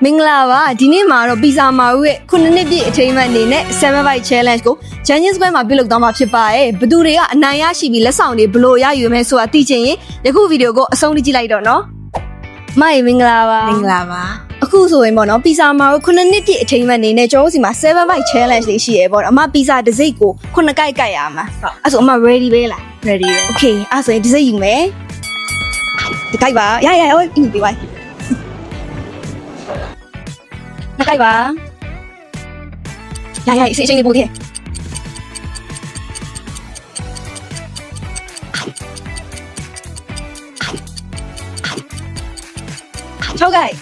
မင်္ဂလာပါဒီနေ့မှာတော့ပီဇာမာဦးရဲ့9နှစ်ပြည့်အထိမ်းအမှတ်အနေနဲ့7 bite challenge ကို Judges Square မှာပြုလုပ်သွားမှာဖြစ်ပါတယ်ဘသူတွေကအနိုင်ရရှိပြီးလက်ဆောင်တွေဘလို့ရယူမယ်ဆိုတာသိချင်ရင်ယခုဗီဒီယိုကိုအဆုံးထိကြည့်လိုက်တော့နော်မိုင်မင်္ဂလာပါ မင်္ဂလာပါ အခုဆိုရင်ပေါ့နော်ပီဇာမာဦး9နှစ်ပြည့်အထိမ်းအမှတ်အနေနဲ့ကျွန်တော်တို့စီမှာ7 bite challenge လေးရှိရပေါ့နော်အမပီဇာတစ်စိတ်ကို9ကိုက်ရမှာအဲ့ဆိုအမ ready ပဲလား ready ပဲ okay အဲ့ဆိုရင်တစ်စိတ်ယူမယ်ဒီကိုက်ပါရဟိုပြီးပါနှစ်ကိုက်ပါရအစီအစဉ်လေးပို့ခဲ့6ကိုက်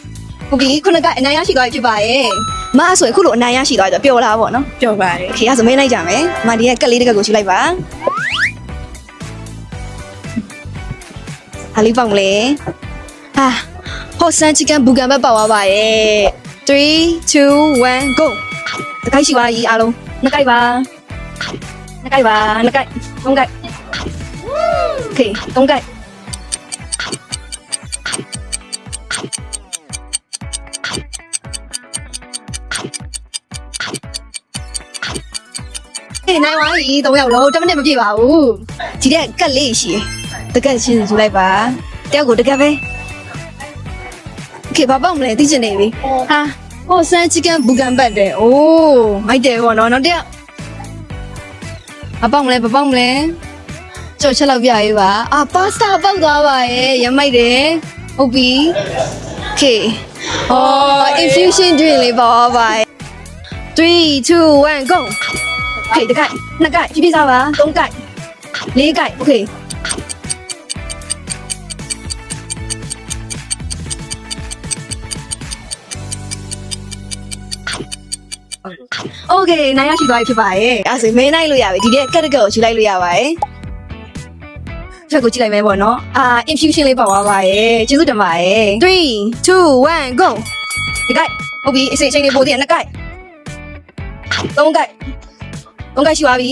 ဟုတ်ပြီ9ကိုက်အနိုင်ရရှိသွားပြီဖြစ်ပါရဲ့မအဲ့ဆိုရင်ခုလိုအနိုင်ရရှိသွားကြပျော်လာပေါ့နော် ပြောပါတယ် โอเคအဲ့ဆိုမင်းလိုက်ကြမယ်မဒီကကက်လေးတစ်ကက်ကိုယူလိုက်ပါဟာလေးပေါင်လေဟာဟော့ဆန်ချီကန်ဘူကန်ဘက်ပေါက်သွားပါရဲ့3 2 1 go တခိုက်ရှိပါကြီးအားလုံးနှစ်ကိုက်ပါနှစ်ကိုက်ပါနှစ်ကိုက်သုံးကိုက်โอเคသုံးကိုက်နိုင်ပါပြီ3ယောက်လုံး10မိနစ်မပြည့်ပါဘူးဒီတဲ့ကက်လေးရှိတကက်ချင်းယူလိုက်ပါတယောက်ကိုတကက်ပဲโอเคဘာပေါက်မလဲသိချင်နေပြီဟာဟိုဆန်ချီကန်ဘူကန်ဘတ်တယ်အိုးမိုက်တယ်ပေါ့နော်နောက်တယောက်ဘာပေါက်မလဲကြော်ချက်လောက်ပြရေးပါအာပါစတာပေါက်သွားပါရဲ့ရမိုက်တယ်ဟုတ်ပြီโอเคဟော infusion drink လေးပေါက်ပါ3 2 1 goโอเคတကိုက်နှစ်ကိုက်ပြပြစားပါ3ကိုက်4ကိုက်โอเคโอเคနိုင်ရရှိသွားပြီဖြစ်ပါရဲ့အဲ့ဆိုမင်းနိုင်လို့ရပြီဒီတဲ့ကက်ကက်ကိုယူလိုက်လို့ရပါတယ်ချက်ကိုကြည့်လိုက်မယ်ပေါ့နော်infusion လေးပေါက်သွားပါရဲ့ကျေးဇူးတင်ပါတယ်3 2 1 go ဒီကိုက်ဟုတ်ပြီအစိအချိန်လေးပို့သေးတယ်နှစ်ကိုက်3ကိုက်3ကိုက်ရှိပါပြီ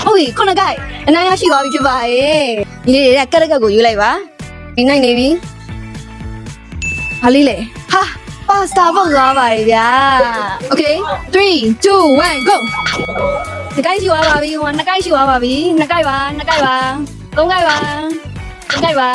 ဟုတ်ပြီခုနကိုက်အနိုင်ရရှိသွားပြီဖြစ်ပါရဲ့ဒီလေးတွေကက်ကက်ကိုယူလိုက်ပါဒီနိုင်နေပြီဟာလေးလေဟာပါစတာပေါက်သွားပါရဲ့ဗျာโอเค3 2 1 go ဒီကိုက်ရှိသွားပါပြီဟိုနှစ်ကိုက်ရှိသွားပါပြီနှစ်ကိုက်ပါ3ကိုက်ပါ3ကိုက်ပါ